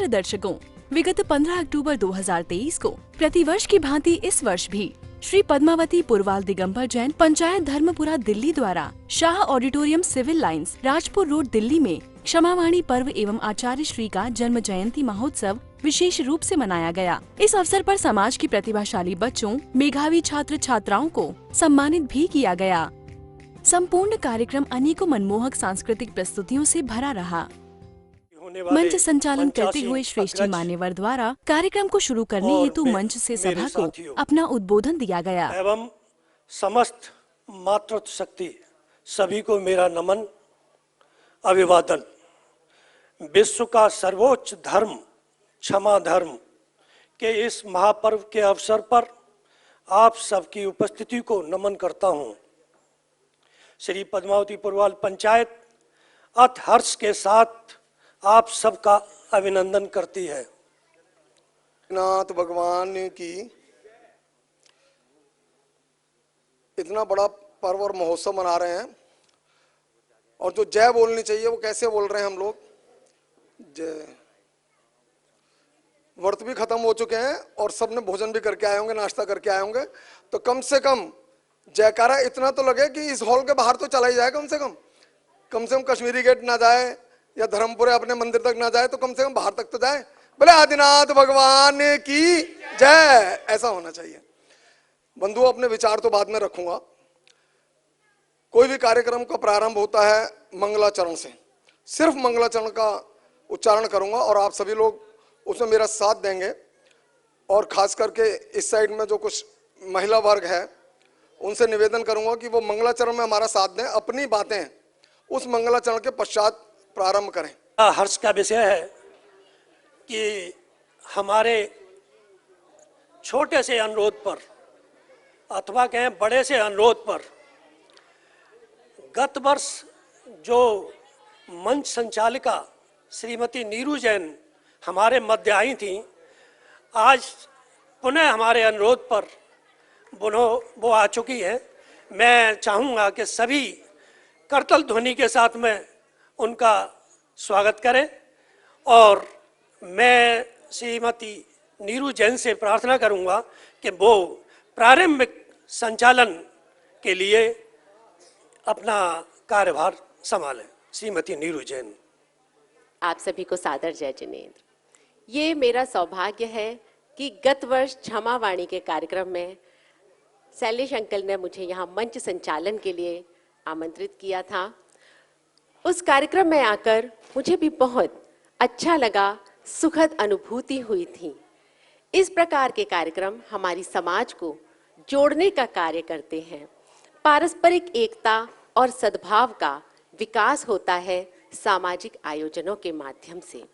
प्रिय दर्शकों, विगत 15 अक्टूबर 2023 को प्रतिवर्ष की भांति इस वर्ष भी श्री पद्मावती पुरवाल दिगंबर जैन पंचायत धर्मपुरा दिल्ली द्वारा Shah auditorium civil lines Rajpur road Delhi में क्षमावाणी पर्व एवं आचार्य श्री का जन्म जयंती महोत्सव विशेष रूप से मनाया गया। इस अवसर पर समाज की प्रतिभाशाली बच्चों, मेधावी छात्र छात्राओं को सम्मानित भी किया गया। संपूर्ण कार्यक्रम अनेकों मनमोहक सांस्कृतिक प्रस्तुतियों से भरा रहा। मंच संचालन करते हुए श्रेष्ठी मान्यवर द्वारा कार्यक्रम को शुरू करने हेतु मंच से सभा को अपना उद्बोधन दिया गया। एवं समस्त मातृत्व शक्ति सभी को मेरा नमन, अभिवादन। विश्व का सर्वोच्च धर्म क्षमा धर्म के इस महापर्व के अवसर पर आप सबकी उपस्थिति को नमन करता हूं। श्री पद्मावती पुरवाल पंचायत अत हर्ष के साथ आप सबका अभिनंदन करती है। नाथ भगवान की इतना बड़ा पर्व और महोत्सव मना रहे हैं, और जो जय बोलनी चाहिए वो कैसे बोल रहे हैं हम लोग। जय। व्रत भी खत्म हो चुके हैं और सबने भोजन भी करके आए होंगे, नाश्ता करके आए होंगे, तो कम से कम जयकारा इतना तो लगे कि इस हॉल के बाहर तो चला ही जाए। कम से कम कश्मीरी गेट ना जाए या धर्मपुरे अपने मंदिर तक ना जाए, तो कम से कम बाहर तक तो जाए। बोले आदिनाथ भगवान की जय, ऐसा होना चाहिए। बंधुओं, अपने विचार तो बाद में रखूंगा। कोई भी कार्यक्रम का प्रारंभ होता है मंगलाचरण से, सिर्फ मंगलाचरण का उच्चारण करूंगा और आप सभी लोग उसमें मेरा साथ देंगे। और खास करके इस साइड में जो कुछ महिला वर्ग है उनसे निवेदन करूंगा कि वो मंगलाचरण में हमारा साथ दें, अपनी बातें उस मंगलाचरण के पश्चात प्रारंभ करें। हर्ष का विषय है कि हमारे छोटे से अनुरोध पर अथवा कहें बड़े से अनुरोध पर गत वर्ष जो मंच संचालिका श्रीमती नीरू जैन हमारे मध्य आई थी, आज पुनः हमारे अनुरोध पर वो आ चुकी है। मैं चाहूँगा कि सभी करतल ध्वनि के साथ में उनका स्वागत करें, और मैं श्रीमती नीरू जैन से प्रार्थना करूंगा कि वो प्रारंभिक संचालन के लिए अपना कार्यभार संभालें। श्रीमती नीरू जैन। आप सभी को सादर जय जिनेंद्र। ये मेरा सौभाग्य है कि गत वर्ष क्षमावाणी के कार्यक्रम में शैलेश अंकल ने मुझे यहाँ मंच संचालन के लिए आमंत्रित किया था। उस कार्यक्रम में आकर मुझे भी बहुत अच्छा लगा, सुखद अनुभूति हुई थी। इस प्रकार के कार्यक्रम हमारी समाज को जोड़ने का कार्य करते हैं। पारस्परिक एकता और सद्भाव का विकास होता है सामाजिक आयोजनों के माध्यम से।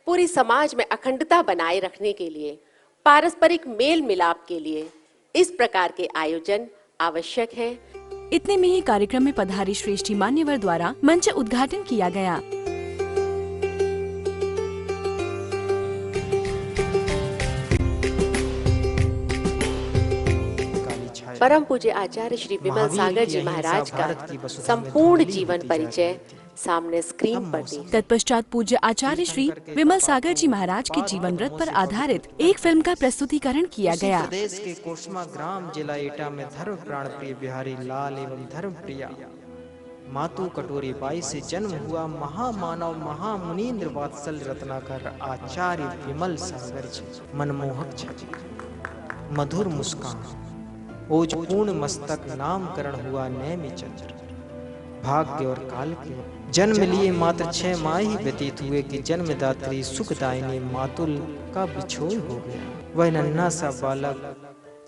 पूरी समाज में अखंडता बनाए रखने के लिए, पारस्परिक मेल मिलाप के लिए इस प्रकार के आयोजन आवश्यक है। इतने में ही कार्यक्रम में पधारी श्रेष्ठी मान्यवर द्वारा मंच उद्घाटन किया गया। परम पूज्य आचार्य श्री विमल सागर जी महाराज का संपूर्ण जीवन परिचय सामने स्क्रीन पर दी। तत्पश्चात पूज्य आचार्य श्री विमल सागर जी महाराज के जीवन व्रत पर आधारित एक फिल्म का प्रस्तुतिकरण किया गया। प्रदेश के कोस्मा ग्राम जिला एटा में धर्म प्राण प्रिय बिहारी लाल एवं धर्म प्रिया मातु कटोरी बाई से जन्म हुआ महामानव महामुनीन्द्र वात्सल रत्नाकर आचार्य विमल सागर जी। मनमोहक छवि, मधुर मुस्कान, ओजपूर्ण मस्तक, नामकरण हुआ नैमी चंद्र। भाग्य और काल के जन्म लिए मात्र 6 माह ही व्यतीत हुए कि जन्मदात्री सुखदायिनी मातुल का बिछोह हो गया। वह नन्हा सा बालक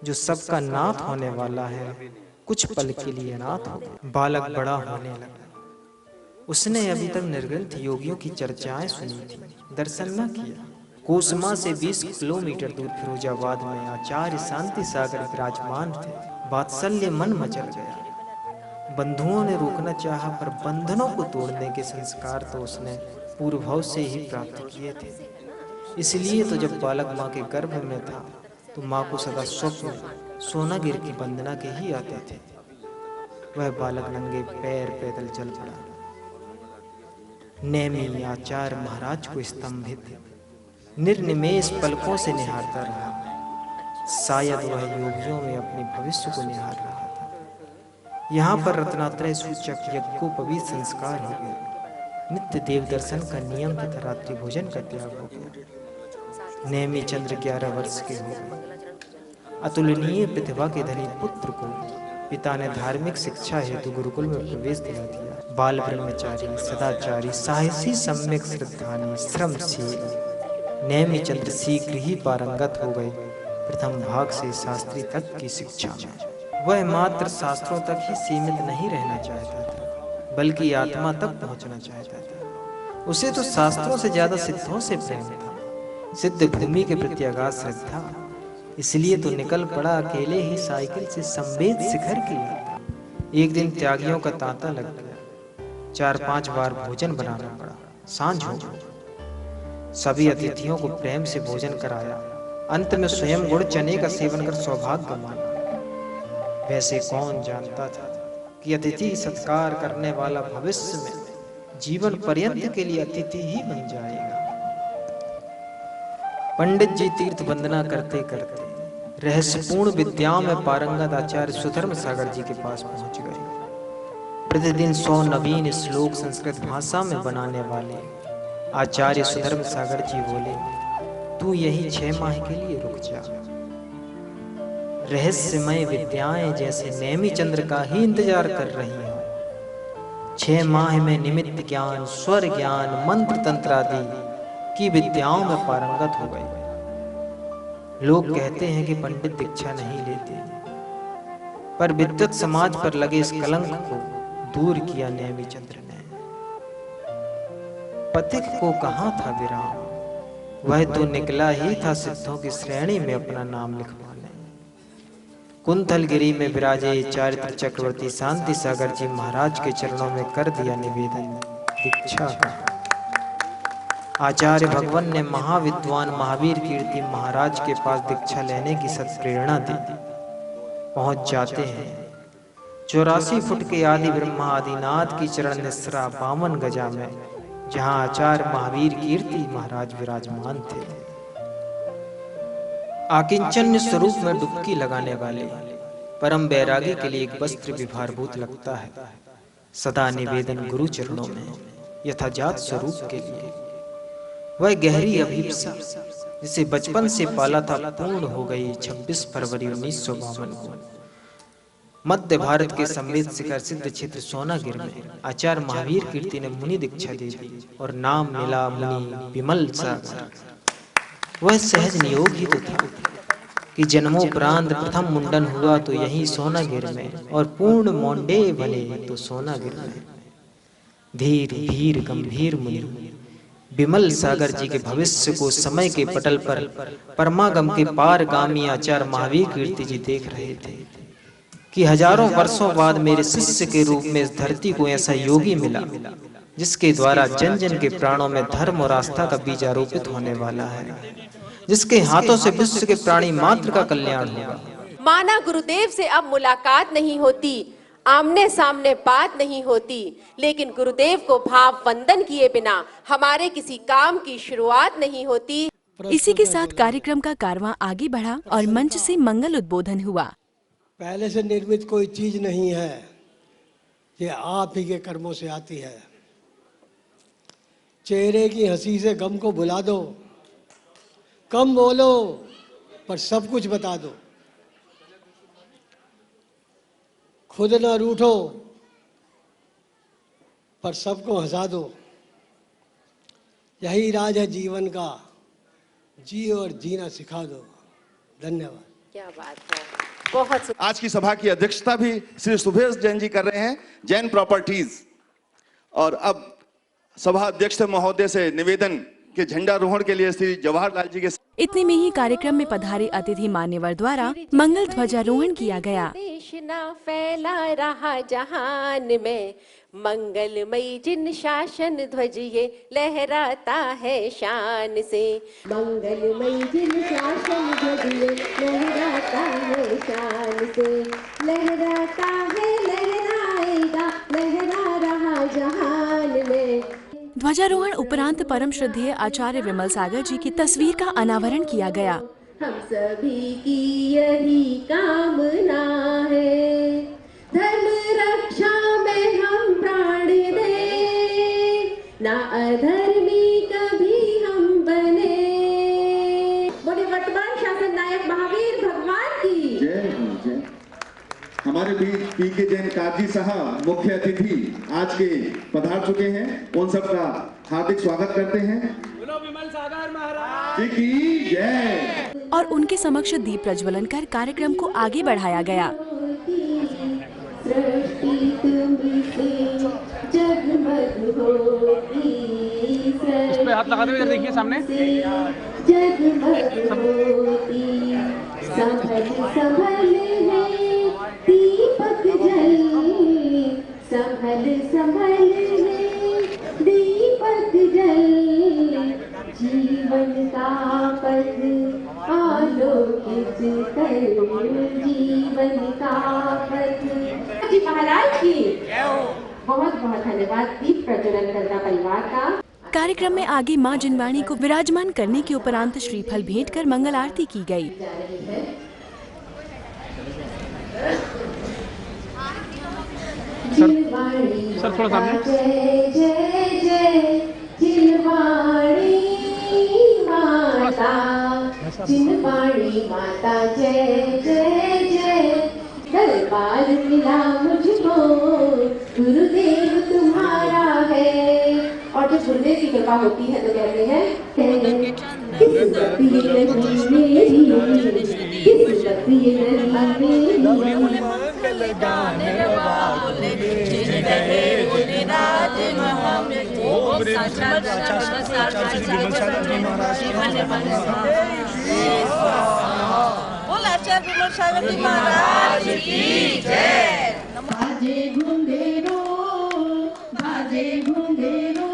जो सबका नाथ होने वाला है, कुछ पल के लिए अनाथ हो गया। बालक बड़ा होने लगा। उसने अभी तक निर्ग्रंथ योगियों की चर्चाएं सुनी थी, दर्शन न किया। कोसमा से 20 किलोमीटर दूर फिरोजाबाद में आचार्य शांति सागर विराजमान थे। वात्सल्य मन मचल गया। बंधुओं ने रोकना चाहा, पर बंधनों को तोड़ने के संस्कार तो उसने पूर्वभाव से ही प्राप्त किए थे। इसलिए तो जब बालक माँ के गर्भ में था तो माँ को सदा स्वप्न सोनागिर की वंदना के ही आते थे। वह बालक नंगे पैर पैदल चल पड़ा। नेमी आचार्य महाराज को स्तंभित निर्निमेष पलकों से निहारता रहा। शायद वह योगियों में अपने भविष्य को निहार रहा था। यहाँ पर रत्नात्रय सूचक यज्ञोपवीत संस्कार हो गए। नित्य देव दर्शन का नियम तथा रात्रि भोजन का त्याग हो गया। नेमी चंद्र 11 वर्ष के हो गए। अतुलनीय प्रतिभा के धनी पुत्र को पिता ने धार्मिक शिक्षा हेतु गुरुकुल में प्रवेश दिला दिया। बाल ब्रह्मचारी, सदाचारी, साहसी, सम्यक श्रद्धानी, श्रमशील नेमी चंद्र शीघ्र ही पारंगत हो गए। प्रथम भाग से शास्त्री तक की शिक्षा में वह मात्र शास्त्रों तक ही सीमित नहीं रहना चाहता था, बल्कि आत्मा तक पहुंचना चाहता था। उसे तो शास्त्रों से ज्यादा सिद्धों से प्रेम था, सिद्ध भूमि के प्रति अगाध श्रद्धा। इसलिए तो निकल पड़ा अकेले ही साइकिल से संवेद शिखर की यात्रा। एक दिन त्यागियों का तांता लग गया। 4-5 बार भोजन बनाना पड़ा। सांझ हो गई। सभी अतिथियों को प्रेम से भोजन कराया। अंत में स्वयं गुड़ चने का सेवन कर सौभाग्य माना। वैसे कौन जानता था कि अतिथि सत्कार करने वाला भविष्य में जीवन पर्यंत के लिए अतिथि ही बन जाएगा। पंडित जी तीर्थ वंदना करते करते रहस्यपूर्ण विद्याओं में पारंगत आचार्य सुधर्म सागर जी के पास पहुंच गए। प्रतिदिन 100 नवीन श्लोक संस्कृत भाषा में बनाने वाले आचार्य सुधर्म सागर जी बोले, तू यही 6 माह के लिए रुक जा। रहस्यमय विद्याएं जैसे नेमी चंद्र का ही इंतजार कर रही हैं। 6 माह में निमित्त ज्ञान, स्वर ज्ञान, मंत्र तंत्र आदि की विद्याओं में पारंगत हो गए। लोग कहते हैं कि पंडित दीक्षा नहीं लेते, पर विद्वत समाज पर लगे इस कलंक को दूर किया नेमी चंद्र ने। पथिक को कहाँ था विराम, वह तो निकला ही था सिद्धों की श्रेणी में अपना नाम लिखवाने। कुंथलगिरी में विराजे चारित्र चक्रवर्ती शांति सागर जी महाराज के चरणों में कर दिया निवेदन दीक्षा का। आचार्य भगवान ने महाविद्वान महावीर कीर्ति महाराज के पास दीक्षा लेने की सत्प्रेरणा दी। पहुंच जाते हैं 84 फुट के आदि ब्रह्मा आदिनाथ की चरण निस्रा 52 गजा में, जहां आचार्य महावीर कीर्ति महाराज विराजमान थे। आकिंचन्य स्वरूप में डुबकी लगाने वाले परम बैरागी के लिए एक वस्त्र विभारभूत लगता है। सदा निवेदन गुरु चरणों में यथाजात स्वरूप के लिए। वह गहरी अभिप्सा जिसे बचपन से पाला था पूर्ण हो गई 26 फरवरी 1952 को मध्य भारत के संवेद शिखर सिद्ध क्षेत्र सोनागिर में आचार्य महावीर कीर्ति ने मुनि दीक्षा दे दी और नाम मिला मुनि विमल सागर। वह सहज नियोग ही तो था कि जन्मोपरांत प्रथम मुंडन हुआ तो यही सोनागिर में और पूर्ण मोंडे बने तो सोनागिर में। धीर धीर गंभीर मुनि विमल सागर जी के भविष्य को समय के पटल पर परमागम के पारगामी आचार्य महावीर कीर्ति जी देख रहे थे कि हजारों वर्षों बाद मेरे शिष्य के रूप में इस धरती को ऐसा योगी मिला जिसके द्वारा जन जन के प्राणों में धर्म और आस्था का बीज आरोपित होने वाला है, जिसके हाथों से विश्व के प्राणी मात्र का कल्याण होगा। माना गुरुदेव से अब मुलाकात नहीं होती, आमने सामने बात नहीं होती, लेकिन गुरुदेव को भाव वंदन किए बिना हमारे किसी काम की शुरुआत नहीं होती। इसी के साथ कार्यक्रम का कारवां आगे बढ़ा और मंच से मंगल उद्बोधन हुआ। पहले से निर्मित कोई चीज नहीं है, ये आप ही के कर्मों से आती है। चेहरे की हंसी से गम को भुला दो, कम बोलो पर सब कुछ बता दो। खुद ना रूठो पर सबको हंसा दो। यही राज है जीवन का, जियो और जीना सिखा दो। धन्यवाद। क्या बात है, बहुत आज की सभा की अध्यक्षता भी श्री सुभेश जैन जी कर रहे हैं, जैन प्रॉपर्टीज। और अब सभा अध्यक्ष महोदय से निवेदन के झंडारोहण के लिए श्री जवाहरलाल जी के। इतने में ही कार्यक्रम में पधारे अतिथि मान्यवर द्वारा मंगल ध्वजारोहण किया गया। देश ना फैला रहा जहान में, मंगलमयी जिन शासन ध्वज ये लहराता है शान से। मंगलमयी जिन शासन ध्वज ये लहराता है शान से। लहराता है, लहराएगा, लहरा रहा जहान में। ध्वजारोहण उपरांत परम श्रद्धेय आचार्य विमल सागर जी की तस्वीर का अनावरण किया गया। हम सभी की यही कामना है, धर्म रक्षा में हम प्राण दें, ना अधर्मी कभी हम बने। बोले वर्तमान शासन नायक महावीर भगवान की जय हो, जय। हमारे बीच पीके जैन काजी साहब मुख्य अतिथि आज के पधार चुके हैं, उन सबका हार्दिक स्वागत करते हैं। विमल सागर महाराज जी की जय। और उनके समक्ष दीप प्रज्वलन कर कार्यक्रम को आगे बढ़ाया गया। इस पे हाथ लगाते हुए देखिए सामने। दीपक जल संभल संभल दीपक जल, जीवन का पथ आलोकित कर, जीवन का पथ। जी महाराज की बहुत बहुत धन्यवाद दीप प्रज्वलन करना परिवार का। कार्यक्रम में आगे मां जिनवाणी को विराजमान करने के उपरांत श्रीफल भेंट कर मंगल आरती की गई। सर थोड़ा सामने। जय जय जय जिनवाणी माता, जिनवाणी माता जय जय जय। दरबार मिला मुझको गुरुदेव तुम्हारा है। और जब गुरुदेव की कृपा होती है तो कहते हैं किस्मत ये नहीं मेरी, किस्मत ये नहीं मेरी। बाजे घुंघरू, बाजे घुंघरू,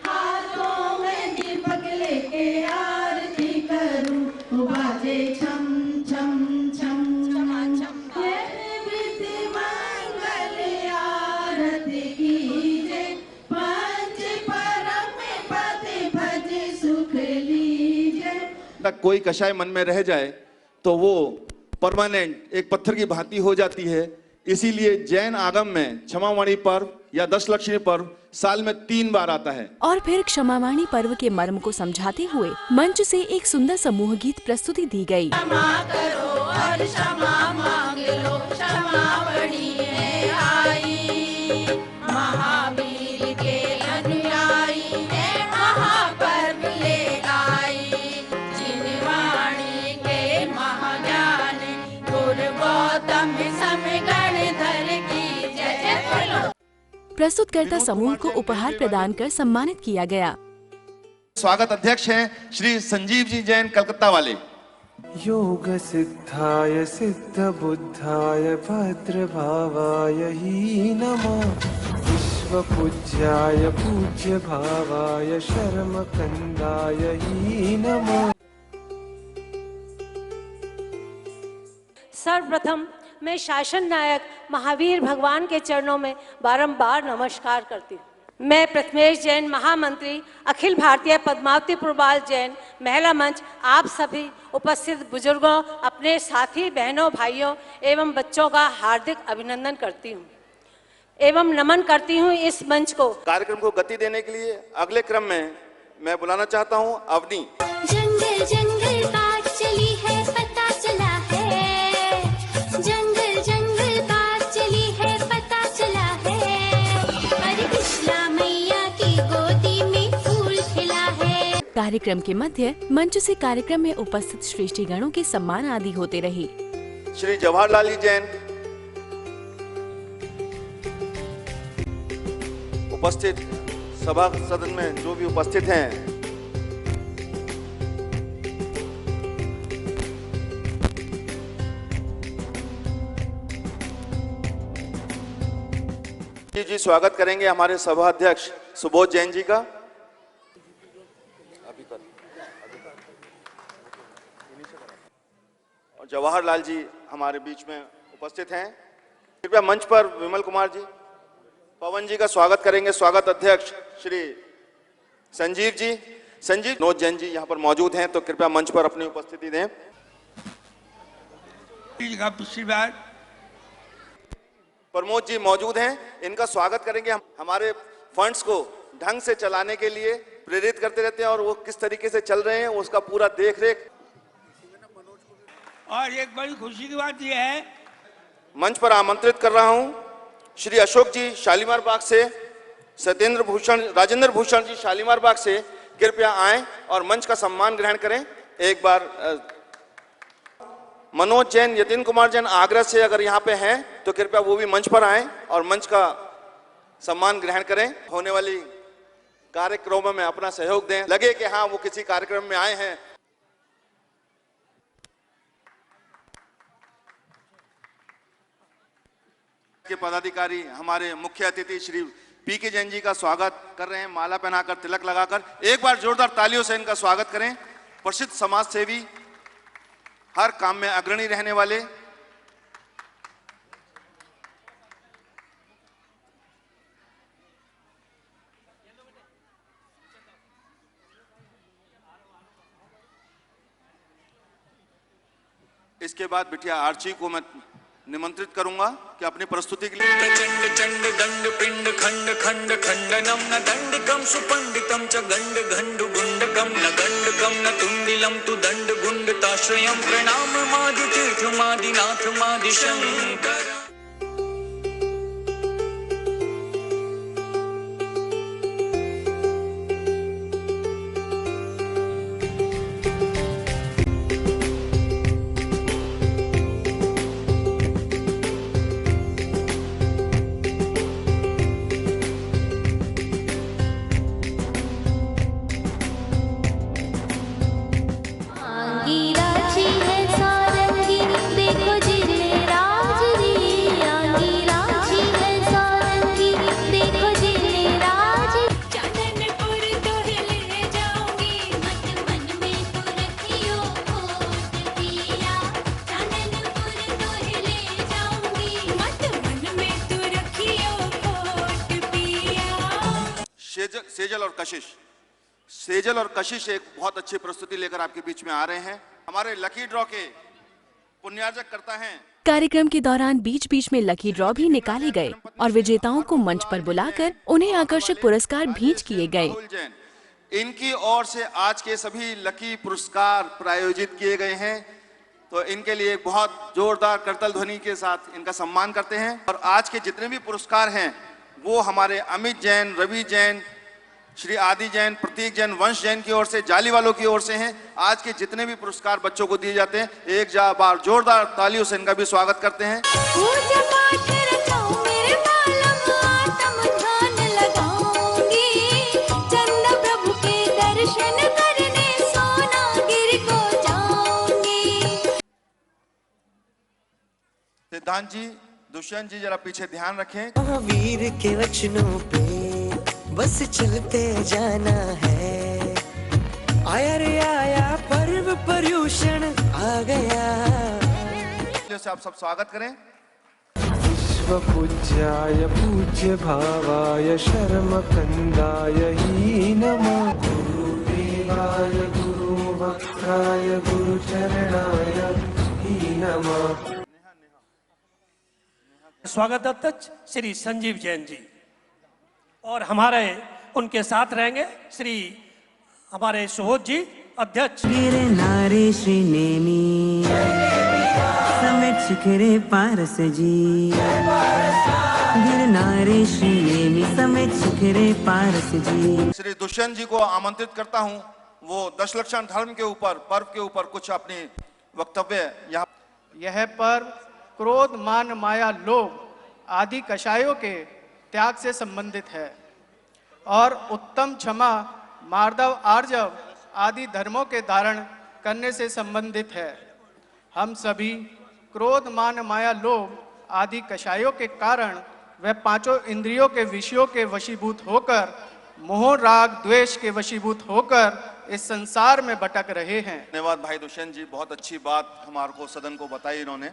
हाथों में दीपक लेके आरती करूं, बाजे छम छम छम छम। ये मंगल आरती कीजे, पंच परम पद भज सुख लीजे। कोई कषाय मन में रह जाए तो वो परमानेंट एक पत्थर की भांति हो जाती है। इसीलिए जैन आगम में क्षमावाणी पर्व या दशलक्ष्मी पर्व साल में 3 बार आता है। और फिर क्षमावाणी पर्व के मर्म को समझाते हुए मंच से एक सुंदर समूह गीत प्रस्तुति दी गई। क्षमा करो और क्षमा मांग लो, क्षमा बड़ी है आई, महावीर के अनुयायी है महापर्व ले आई। जिनवाणी के महाज्ञान गुरु गौतम समगण धर की जय जय बोलो। प्रस्तुतकर्ता समूह को उपहार प्रदान कर सम्मानित किया गया। स्वागत अध्यक्ष हैं श्री संजीव जी जैन कलकत्ता वाले। योग सिद्धाय सिद्ध बुद्धाय भद्र भावाय ही नमः, विश्व पूज्याय पूज्य भावाय शर्म कंदाय ही नमः। सर्वप्रथम मैं शासन नायक महावीर भगवान के चरणों में बारंबार नमस्कार करती हूँ। मैं प्रथमेश जैन महामंत्री अखिल भारतीय पद्मावती पुरवाल जैन महिला मंच आप सभी उपस्थित बुजुर्गों, अपने साथी बहनों भाइयों एवं बच्चों का हार्दिक अभिनंदन करती हूँ एवं नमन करती हूँ इस मंच को। कार्यक्रम को गति देने के लिए अगले क्रम में मैं बुलाना चाहता हूँ अवनी। जंगल जंगल बात चली है पता चला है, जंगल जंगल बात चली है पता चला है, अरे कृष्णा मैया की गोदी में फूल खिला है। कार्यक्रम के मध्य मंच से कार्यक्रम में उपस्थित श्रेष्ठीगणों के सम्मान आदि होते रहे। श्री जवाहरलाल जी जैन उपस्थित सभा सदन में जो भी उपस्थित हैं, जी स्वागत करेंगे हमारे सभा अध्यक्ष सुबोध जैन जी का। और जवाहरलाल जी हमारे बीच में उपस्थित हैं। कृपया मंच पर विमल कुमार जी। पवन जी का स्वागत करेंगे। स्वागत अध्यक्ष श्री संजीव जी। संजीव नोज जैन जी यहाँ पर मौजूद हैं, तो कृपया मंच पर अपनी उपस्थिति दें। पिछली बार प्रमोद जी मौजूद हैं, इनका स्वागत करेंगे। हम हमारे फंड्स को ढंग से चलाने के लिए प्रेरित करते रहते हैं और वो किस तरीके से चल रहे हैं उसका पूरा देख रेख। और एक बड़ी खुशी की बात यह है, मंच पर आमंत्रित कर रहा हूं श्री अशोक जी शालीमार बाग से, सत्येंद्र भूषण, राजेंद्र भूषण जी शालीमार बाग से कृपया आएं और मंच का सम्मान ग्रहण करें। एक बार मनोज जैन, यतिन कुमार जैन आगरा से अगर यहाँ पे हैं तो कृपया वो भी मंच पर आएं और मंच का सम्मान ग्रहण करें। होने वाली कार्यक्रमों में अपना सहयोग दें, लगे कि हाँ वो किसी कार्यक्रम में आए हैं। के पदाधिकारी हमारे मुख्य अतिथि श्री पीके जैन जी का स्वागत कर रहे हैं, माला पहनाकर, तिलक लगाकर। एक बार जोरदार तालियों से इनका स्वागत करें। प्रसिद्ध समाज सेवी, हर काम में अग्रणी रहने वाले, इसके बाद बिटिया आर्ची को मैं निमंत्रित करूंगा कि अपनी प्रस्तुति के लिए। प्रचंड चंड दंड पिंड खंड खंड खंडनम न दंडिकम सुपंडितम च गंड घंड गुंडकम न गंडकम न तुंडिलम तु दंड गुंडताश्रयम प्रणाम मादि तीर्थ मादिनाथ मादि शंकर। सेजल और कशिश एक बहुत अच्छी प्रस्तुति लेकर आपके बीच में आ रहे हैं। हमारे लकी ड्रॉ के पुण्यार्जक करता है। कार्यक्रम के दौरान बीच बीच में लकी ड्रॉ भी निकाले गए और विजेताओं को मंच पर बुलाकर उन्हें आकर्षक पुरस्कार भेंट किए गए। इनकी ओर से आज के सभी लकी पुरस्कार प्रायोजित किए गए हैं, तो इनके लिए बहुत जोरदार करतल ध्वनि के साथ इनका सम्मान करते हैं। और आज के जितने भी पुरस्कार हैं वो हमारे अमित जैन, रवि जैन, श्री आदि जैन, प्रतीक जैन, वंश जैन की ओर से, जाली वालों की ओर से हैं। आज के जितने भी पुरस्कार बच्चों को दिए जाते हैं, एक बार जोरदार तालियों से इनका भी स्वागत करते हैं। सिद्धांत जी, दुष्यंत जी जरा पीछे ध्यान रखें। महावीर के वचनों पे बस चलते जाना है, आया रे आया पर्व पर्यूषण आ गया। से आप सब स्वागत करें। विश्व पूज्याय पूज्य भावाय शर्म कंदाय ही नमः, गुरुदेवाय गुरु वक्त्राय गुरु चरणाय ही नमः। स्वागत अध्यक्ष श्री संजीव जैन जी और हमारे उनके साथ रहेंगे श्री हमारे सुबोध जी अध्यक्ष। नारे श्री नेमी समेत शिखरे पारस जी, नारे श्री नेमी समेत शिखरे पारस जी। श्री दुष्यंत जी को आमंत्रित करता हूं, वो दशलक्षण धर्म के ऊपर, पर्व के ऊपर कुछ अपने वक्तव्य यहाँ। यह पर्व क्रोध, मान, माया, लोभ आदि कषायों के त्याग से संबंधित है और उत्तम क्षमा, मार्दव, आर्जव आदि धर्मों के धारण करने से संबंधित है। हम सभी क्रोध, मान, माया, लोभ आदि कषायों के कारण व पांचों इंद्रियों के विषयों के वशीभूत होकर, मोह, राग, द्वेष के वशीभूत होकर इस संसार में भटक रहे हैं। धन्यवाद भाई दुष्यंत जी, बहुत अच्छी बात हमारे को सदन को बताई इन्होंने।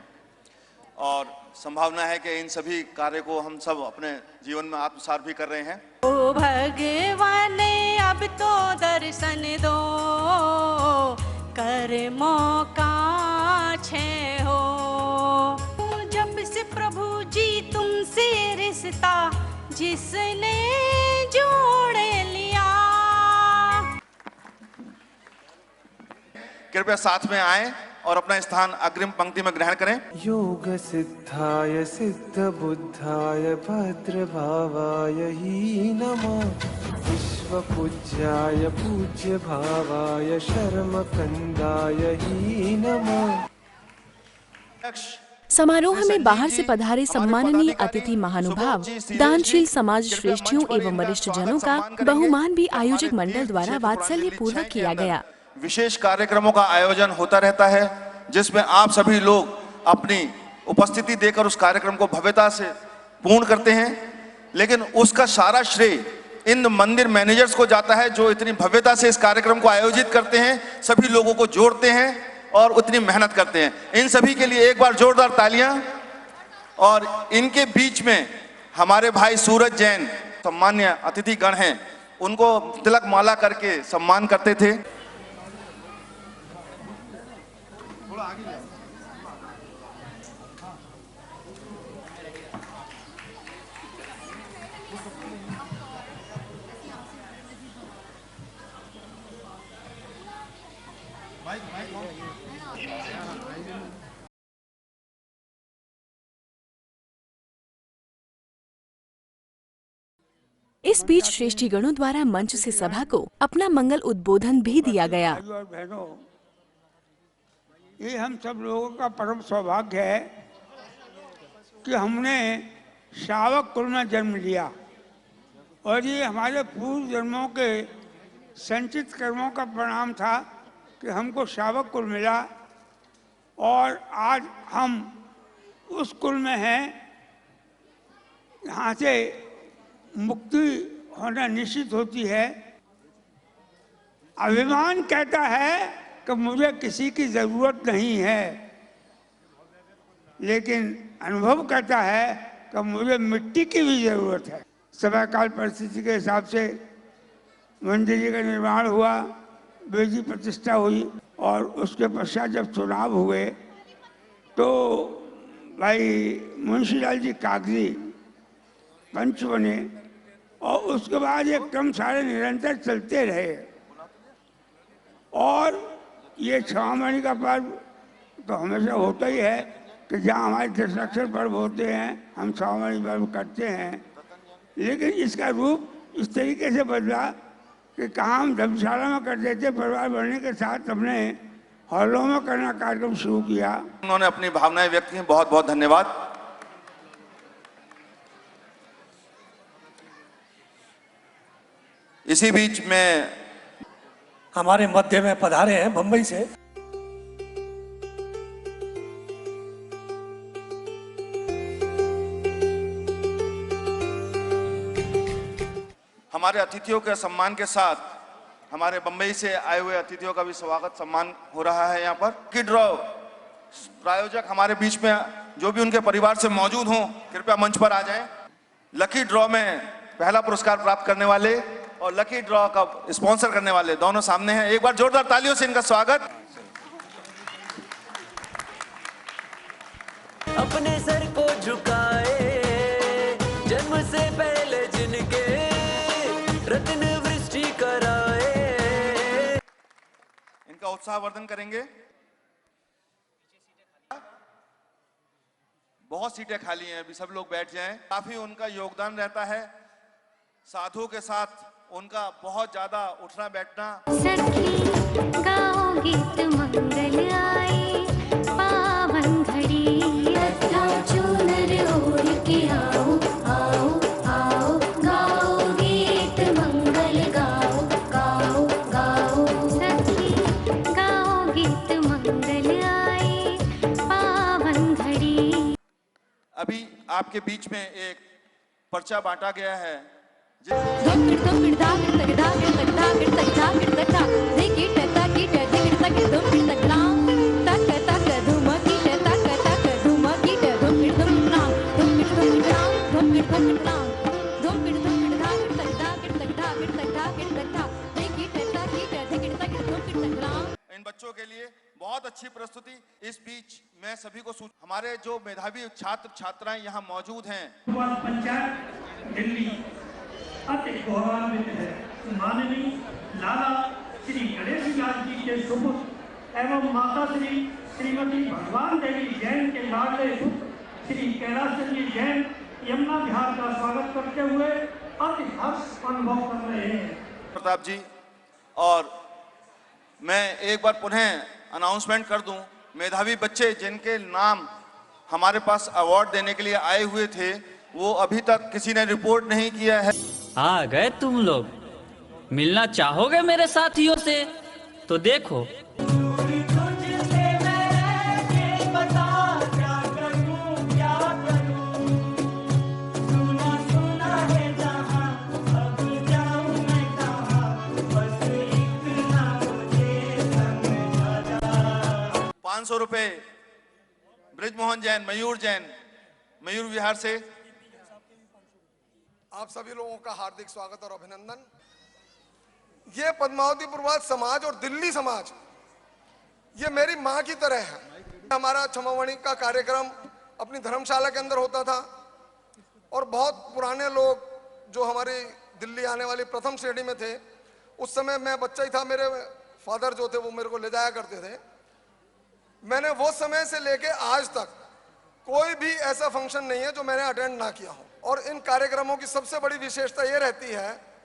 और संभावना है कि इन सभी कार्य को हम सब अपने जीवन में आत्मसात भी कर रहे हैं। ओ भगवान अब तो दर्शन दो, कर मौका छे हो। जब से प्रभु जी तुमसे रिश्ता जिसने जोड़ लिया। कृपया साथ में आए और अपना स्थान अग्रिम पंक्ति में ग्रहण करें। योग सिद्धाय सिद्ध बुद्धाय भद्र भावाय ही नमः। विश्व पूज्याय पूज्य भावाय शर्म कंदाय ही नमः। समारोह में बाहर से पधारे सम्माननीय अतिथि महानुभाव, दानशील समाज श्रेष्ठियों एवं वरिष्ठ जनों का बहुमान भी आयोजक मंडल द्वारा वात्सल्य पूर्वक किया गया। विशेष कार्यक्रमों का आयोजन होता रहता है जिसमें आप सभी लोग अपनी उपस्थिति देकर उस कार्यक्रम को भव्यता से पूर्ण करते हैं, लेकिन उसका सारा श्रेय इन मंदिर मैनेजर्स को जाता है जो इतनी भव्यता से इस कार्यक्रम को आयोजित करते हैं, सभी लोगों को जोड़ते हैं और उतनी मेहनत करते हैं। इन सभी के लिए एक बार जोरदार तालियां। और इनके बीच में हमारे भाई सूरज जैन सम्मान्य अतिथि गण हैं, उनको तिलक माला करके सम्मान करते थे। इस बीच श्रेष्ठी गणों द्वारा मंच से सभा को अपना मंगल उद्बोधन भी दिया गया। और बहनों, ये हम सब लोगों का परम सौभाग्य है कि हमने श्रावक कुल में जन्म लिया और ये हमारे पूर्व जन्मों के संचित कर्मों का परिणाम था कि हमको श्रावक कुल मिला और आज हम उस कुल में हैं। यहाँ से मुक्ति होना निश्चित होती है। अभिमान कहता है कि मुझे किसी की जरूरत नहीं है, लेकिन अनुभव कहता है कि मुझे मिट्टी की भी जरूरत है। समय काल परिस्थिति के हिसाब से मंदिर जी का निर्माण हुआ, बेदी प्रतिष्ठा हुई और उसके पश्चात जब चुनाव हुए तो भाई मुंशीलाल जी कागजी पंच बने और उसके बाद ये क्रम सारे निरंतर चलते रहे। और ये क्षमामणि का पर्व तो हमेशा होता ही है कि जहाँ हमारे दशाक्षर पर्व होते हैं हम क्षमामणि पर्व करते हैं, लेकिन इसका रूप इस तरीके से बदला कि कहाँ हम धर्मशाला में करते थे, परिवार बढ़ने के साथ हमने हॉलों में करना कार्यक्रम शुरू किया। उन्होंने अपनी भावनाएं व्यक्त की, बहुत बहुत धन्यवाद। इसी बीच में हमारे मध्य में पधारे हैं बंबई से हमारे अतिथियों के सम्मान के साथ हमारे बंबई से आए हुए अतिथियों का भी स्वागत सम्मान हो रहा है। यहाँ पर लकी ड्रॉ प्रायोजक हमारे बीच में जो भी उनके परिवार से मौजूद हों कृपया मंच पर आ जाएं। लकी ड्रॉ में पहला पुरस्कार प्राप्त करने वाले और लकी ड्रॉ का स्पॉन्सर करने वाले दोनों सामने हैं। एक बार जोरदार तालियों से इनका स्वागत। अपने सर को झुकाए जन्म से पहले जिनके रत्न वृष्टि कराए। इनका उत्साहवर्धन करेंगे। बहुत सीटें खाली हैं, अभी सब लोग बैठ जाएं। काफी उनका योगदान रहता है। साधुओं के साथ उनका बहुत ज्यादा उठना बैठना। सखी गाओ गीत मंगल आए, पावन घड़ी रत्ना चूनर ओढ़ के आओ आओ आओ, गाओ गीत मंगल गाओ गाओ गाओ। सखी गाओ गीत मंगल आए, पावन घड़ी। अभी आपके बीच में एक पर्चा बांटा गया है। इस बीच मैं सभी को हमारे जो मेधावी छात्र छात्राएं यहाँ मौजूद हैं, पंचायत दिल्ली अति गौरवान्वित है। माननीय लाला श्री गणेश लाल जी के सुपुत्र एवं माता श्रीमती भगवान देवी जैन के लाडले पुत्र श्री कैलाश चंद्र जी जैन यमुना विहार का स्वागत करते हुए अति हर्ष अनुभव कर रहे हैं। प्रताप जी, और मैं एक बार पुनः अनाउंसमेंट कर दूं, मेधावी बच्चे जिनके नाम हमारे पास अवार्ड देने के लिए आए हुए थे, वो अभी तक किसी ने रिपोर्ट नहीं किया है। आ गए तुम लोग, मिलना चाहोगे मेरे साथियों से? तो देखो, ₹500 ब्रिजमोहन जैन, मयूर विहार से। आप सभी लोगों का हार्दिक स्वागत और अभिनंदन। ये पद्मावती पुरवाल समाज और दिल्ली समाज, ये मेरी माँ की तरह है। हमारा क्षमावाणी का कार्यक्रम अपनी धर्मशाला के अंदर होता था और बहुत पुराने लोग जो हमारी दिल्ली आने वाली प्रथम श्रेणी में थे, उस समय मैं बच्चा ही था, मेरे फादर जो थे वो मेरे को ले जाया करते थे। मैंने वो समय से लेके आज तक कोई भी ऐसा फंक्शन नहीं है जो मैंने अटेंड ना किया हो। और इन कार्यक्रमों की सबसे बड़ी विशेषता ये रहती है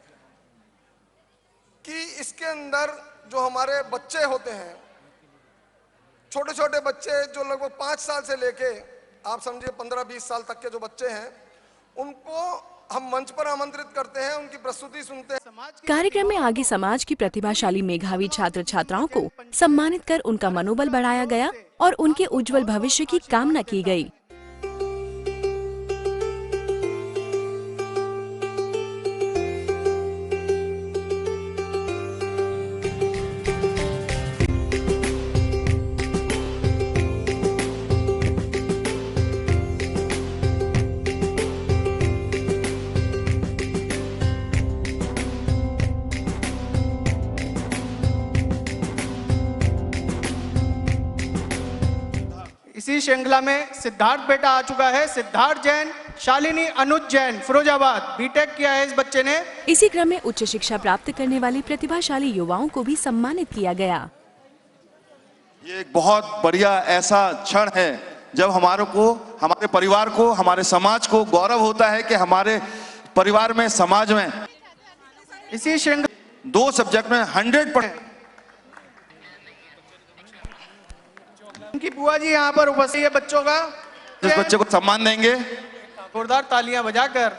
कि इसके अंदर जो हमारे बच्चे होते हैं, छोटे छोटे बच्चे जो लगभग 5 साल से लेके आप समझिए 15-20 साल तक के जो बच्चे हैं, उनको हम मंच पर आमंत्रित करते हैं, उनकी प्रस्तुति सुनते हैं। कार्यक्रम में आगे समाज की प्रतिभाशाली मेधावी छात्र छात्राओं को सम्मानित कर उनका मनोबल बढ़ाया गया और उनके उज्जवल भविष्य की कामना की गई। इसी श्रृंखला में सिद्धार्थ बेटा आ चुका है। सिद्धार्थ जैन, शालिनी अनुज जैन, फिरोजाबाद, बीटेक किया है इस बच्चे ने। इसी क्रम में उच्च शिक्षा प्राप्त करने वाली प्रतिभाशाली युवाओं को भी सम्मानित किया गया। ये एक बहुत बढ़िया ऐसा क्षण है जब हमारे परिवार को, हमारे समाज को गौरव होता है कि हमारे परिवार में, समाज में इसी श्रृंखला 2 सब्जेक्ट में 100%। उनकी बुआ जी यहाँ पर उपस्थित है बच्चों का। इस बच्चे को सम्मान देंगे, जोरदार तालियां बजाकर।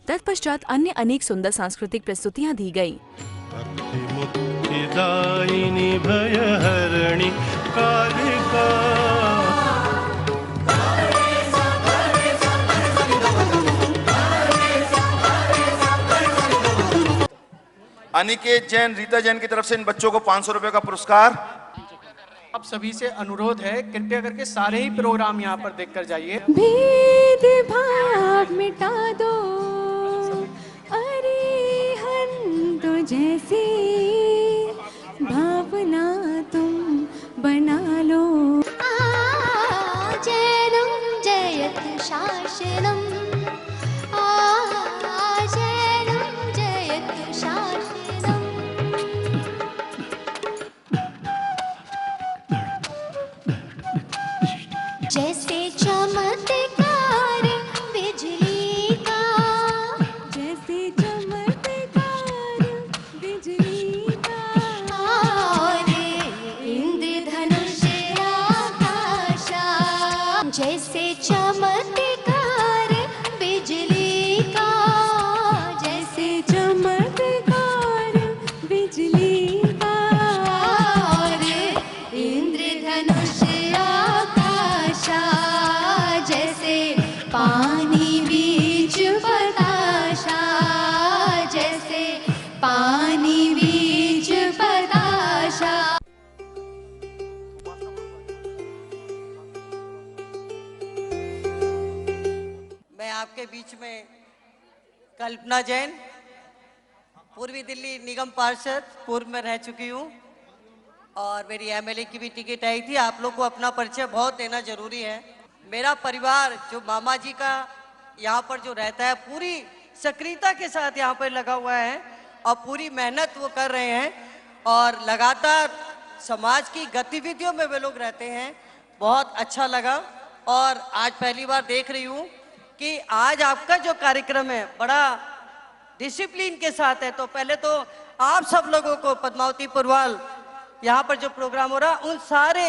तत्पश्चात अन्य अनेक सुंदर सांस्कृतिक प्रस्तुतियां दी गयी। भयहरणि कालिका अनिकेत जैन, रीता जैन की तरफ से इन बच्चों को ₹500 का पुरस्कार। आप सभी से अनुरोध है, कृपया करके सारे ही प्रोग्राम यहाँ पर देखकर जाइए। भेदभाव मिटा दो, अरे हन तो जैसी भावना तुम बना लो। जयनं जयत शासनम, जयनं जयत शासनम। जैसे चमत्कार बिजली का, जैसे चमत्कार बिजली का, और इंद्रधनुष आकाशा। जैसे चमत्कार बिजली का, जैसे चमत्कार बिजली का, और इंद्रधनुष आकाशा। जैसे पानी बीच बताशा, जैसे पानी बीच बताशा। मैं आपके बीच में कल्पना जैन, पूर्वी दिल्ली निगम पार्षद पूर्व में रह चुकी हूँ और मेरी एमएलए की भी टिकट आई थी। आप लोग को अपना परिचय बहुत देना जरूरी है। मेरा परिवार जो मामा जी का यहाँ पर जो रहता है पूरी सक्रियता के साथ यहाँ पर लगा हुआ है और पूरी मेहनत वो कर रहे हैं और लगातार समाज की गतिविधियों में वे लोग रहते हैं। बहुत अच्छा लगा और आज पहली बार देख रही हूँ कि आज आपका जो कार्यक्रम है बड़ा डिसिप्लिन के साथ है। तो पहले तो आप सब लोगों को पद्मावती पुरवाल यहाँ पर जो प्रोग्राम हो रहा उन सारे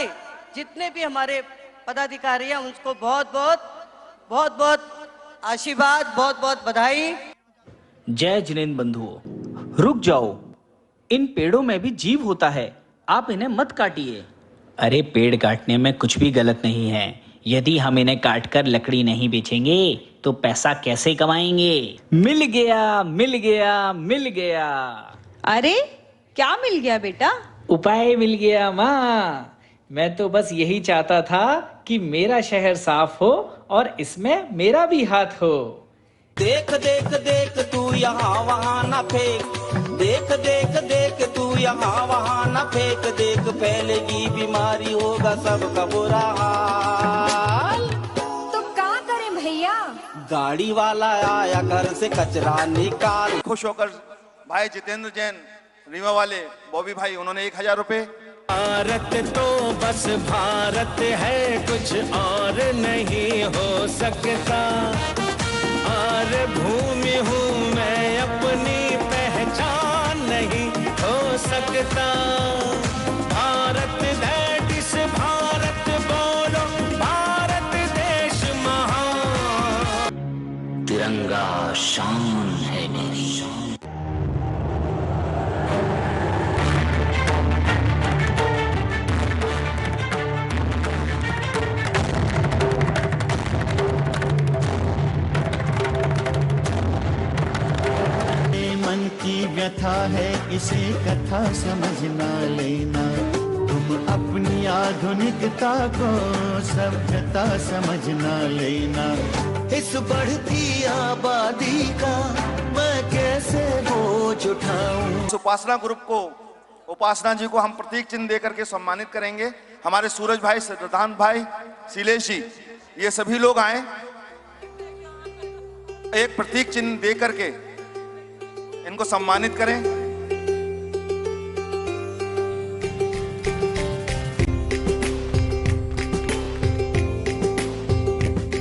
जितने भी हमारे पदाधिकारी हैं उनको बहुत बहुत आशीर्वाद, बहुत बहुत बधाई। जय जिनेंद्र बंधुओं, रुक जाओ, इन पेड़ों में भी जीव होता है, आप इन्हें मत काटिए। अरे पेड़ काटने में कुछ भी गलत नहीं है। यदि हम इन्हें काटकर लकड़ी नहीं बेचेंगे तो पैसा कैसे कमाएंगे? मिल गया मिल गया मिल गया। अरे क्या मिल गया बेटा? उपाय मिल गया माँ। मैं तो बस यही चाहता था कि मेरा शहर साफ हो और इसमें मेरा भी हाथ हो। देख देख देख तू यहाँ वहाँ न फेंक, देख देख देख तू यहाँ वहाँ न फेंक, देख फैलेगी बीमारी होगा सबका बुरा हाल। तो क्या करें भैया? गाड़ी वाला आया घर से कचरा निकाल। खुश होकर भाई जितेंद्र जैन रीवा वाले बॉबी भाई उन्होंने 1000 रुपए। भारत तो बस भारत है, कुछ और नहीं हो सकता। और भूमि हूँ मैं, अपनी पहचान नहीं हो सकता। भारत दैट भारत बोलो, भारत देश महान। तिरंगा शान है मेरी। मन की व्यथा है इसे कथा समझना लेना, तुम अपनी आधुनिकता को सभ्यता समझना लेना। इस बढ़ती आबादी का मैं कैसे बोझ उठाऊं। उपासना ग्रुप को, उपासना जी को हम प्रतीक चिन्ह देकर के सम्मानित करेंगे। हमारे सूरज भाई, सिद्धांत भाई, शैलेश जी, ये सभी लोग आए, एक प्रतीक चिन्ह दे करके इनको सम्मानित करें।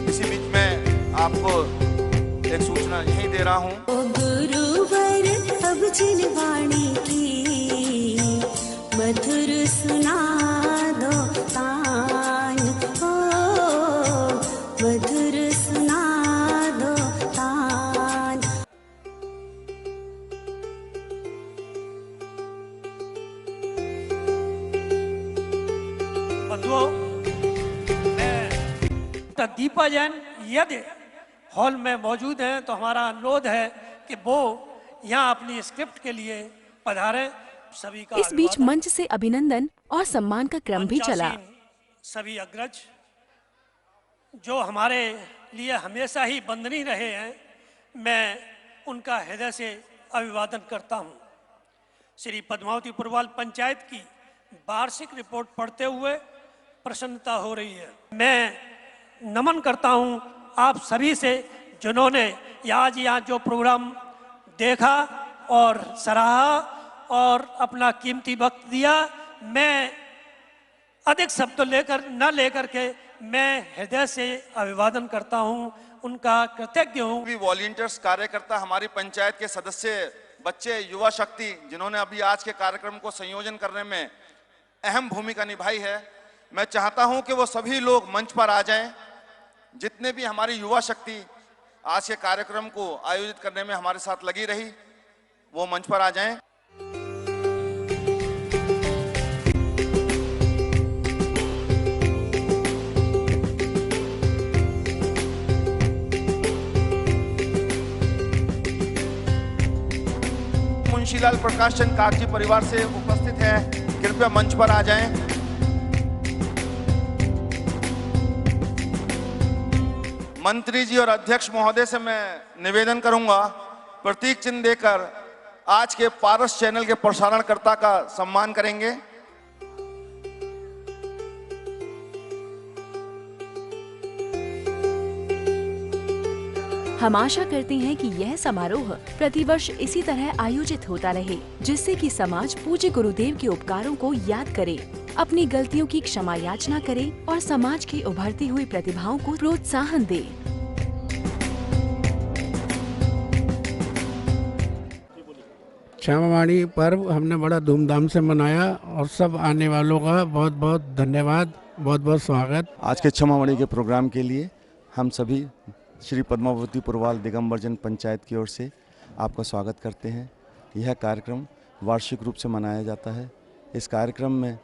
इसी बीच में आपको एक सूचना यही दे रहा हूं। गुरुवर अब जिनवाणी की मधुर सुना दो तान, ओ मधुर सुना दो तान। बंधुओं, मैं दीपा जैन यदि हॉल में मौजूद हैं तो हमारा अनुरोध है कि वो यहाँ अपनी स्क्रिप्ट के लिए पधारें। सभी का इस बीच मंच से अभिनंदन और सम्मान का क्रम भी चला। सभी अग्रज जो हमारे लिए हमेशा ही बंदनी रहे हैं, मैं उनका हृदय से अभिवादन करता हूँ। श्री पद्मावती पुरवाल पंचायत की वार्षिक रिपोर्ट पढ़ते हुए प्रसन्नता हो रही है। मैं नमन करता हूँ आप सभी से जिन्होंने आज यहाँ जो प्रोग्राम देखा और सराहा और अपना कीमती वक्त दिया। मैं अधिक शब्द लेकर के मैं हृदय से अभिवादन करता हूँ, उनका कृतज्ञ हूँ। वॉलंटियर्स, कार्यकर्ता, हमारी पंचायत के सदस्य, बच्चे, युवा शक्ति जिन्होंने अभी आज के कार्यक्रम को संयोजन करने में अहम भूमिका निभाई है, मैं चाहता हूं कि वो सभी लोग मंच पर आ जाएं। जितने भी हमारी युवा शक्ति आज के कार्यक्रम को आयोजित करने में हमारे साथ लगी रही, वो मंच पर आ जाएं। मुंशीलाल प्रकाश चंद कागजी परिवार से उपस्थित हैं, कृपया मंच पर आ जाएं। मंत्री जी और अध्यक्ष महोदय से मैं निवेदन करूंगा प्रतीक चिन्ह देकर आज के पारस चैनल के प्रसारणकर्ता का सम्मान करेंगे। हम आशा करते हैं कि यह समारोह प्रतिवर्ष इसी तरह आयोजित होता रहे, जिससे कि समाज पूज्य गुरुदेव के उपकारों को याद करे, अपनी गलतियों की क्षमा याचना करे और समाज की उभरती हुई प्रतिभाओं को प्रोत्साहन दे। क्षमावाणी पर्व हमने बड़ा धूमधाम से मनाया और सब आने वालों का बहुत बहुत धन्यवाद, बहुत बहुत स्वागत। आज के क्षमावाणी के प्रोग्राम के लिए हम सभी श्री पद्मावती पुरवाल दिगंबर जन पंचायत की ओर से आपका स्वागत करते हैं। यह कार्यक्रम वार्षिक रूप से मनाया जाता है। इस कार्यक्रम में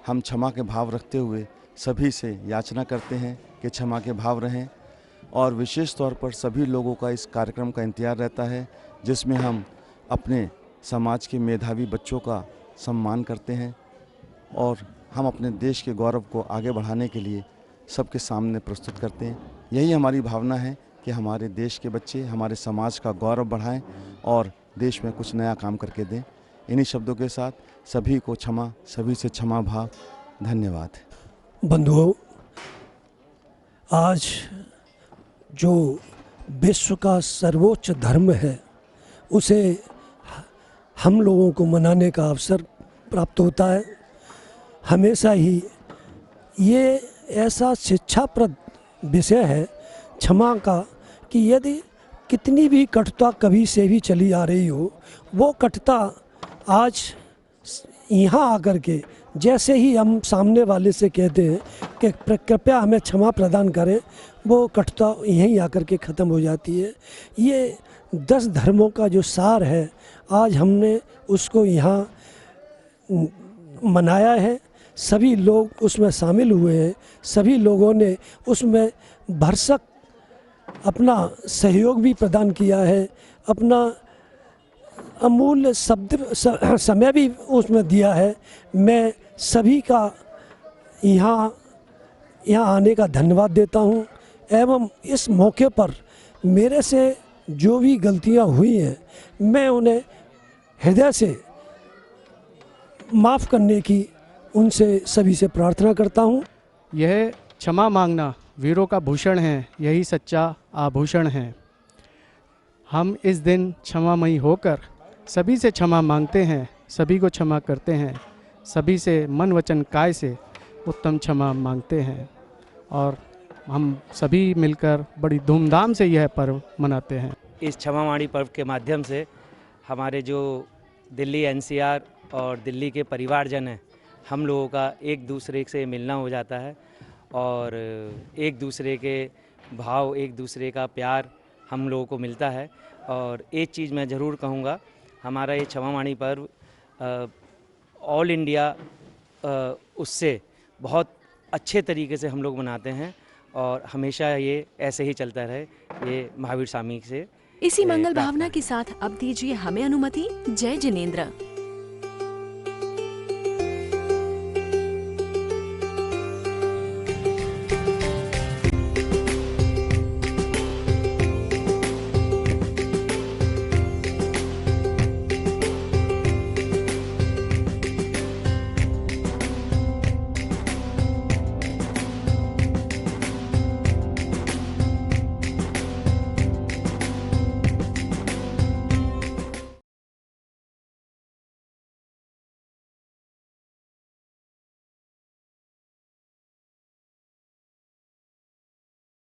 हम क्षमा के भाव रखते हुए सभी से याचना करते हैं कि क्षमा के भाव रहें, और विशेष तौर पर सभी लोगों का इस कार्यक्रम का इंतजार रहता है, जिसमें हम अपने समाज के मेधावी बच्चों का सम्मान करते हैं और हम अपने देश के गौरव को आगे बढ़ाने के लिए सबके सामने प्रस्तुत करते हैं। यही हमारी भावना है कि हमारे देश के बच्चे हमारे समाज का गौरव बढ़ाएं और देश में कुछ नया काम करके दें। इन्हीं शब्दों के साथ सभी को क्षमा, सभी से क्षमा भाव। धन्यवाद। बंधुओं, आज जो विश्व का सर्वोच्च धर्म है उसे हम लोगों को मनाने का अवसर प्राप्त होता है। हमेशा ही ये ऐसा शिक्षाप्रद विषय है क्षमा का कि यदि कितनी भी कटुता कभी से भी चली आ रही हो, वो कटुता आज यहाँ आकर के जैसे ही हम सामने वाले से कहते हैं कि कृपया हमें क्षमा प्रदान करें, वो कटुता यहीं आकर के ख़त्म हो जाती है। ये 10 धर्मों का जो सार है, आज हमने उसको यहाँ मनाया है। सभी लोग उसमें शामिल हुए हैं, सभी लोगों ने उसमें भरसक अपना सहयोग भी प्रदान किया है, अपना अमूल्य समय भी उसमें दिया है। मैं सभी का यहाँ आने का धन्यवाद देता हूँ एवं इस मौके पर मेरे से जो भी गलतियाँ हुई हैं मैं उन्हें हृदय से माफ़ करने की उनसे सभी से प्रार्थना करता हूँ। यह क्षमा मांगना वीरों का भूषण है, यही सच्चा आभूषण है। हम इस दिन क्षमामयी होकर सभी से क्षमा मांगते हैं, सभी को क्षमा करते हैं, सभी से मन वचन काय से उत्तम क्षमा मांगते हैं और हम सभी मिलकर बड़ी धूमधाम से यह पर्व मनाते हैं। इस क्षमावाणी पर्व के माध्यम से हमारे जो दिल्ली एनसीआर और दिल्ली के परिवारजन हैं, हम लोगों का एक दूसरे से मिलना हो जाता है और एक दूसरे के भाव, एक दूसरे का प्यार हम लोगों को मिलता है। और एक चीज़ मैं ज़रूर कहूँगा, हमारा ये क्षमावाणी पर्व ऑल इंडिया उससे बहुत अच्छे तरीके से हम लोग मनाते हैं और हमेशा ये ऐसे ही चलता रहे, ये महावीर स्वामी से। इसी मंगल भावना के साथ अब दीजिए हमें अनुमति। जय जिनेंद्र।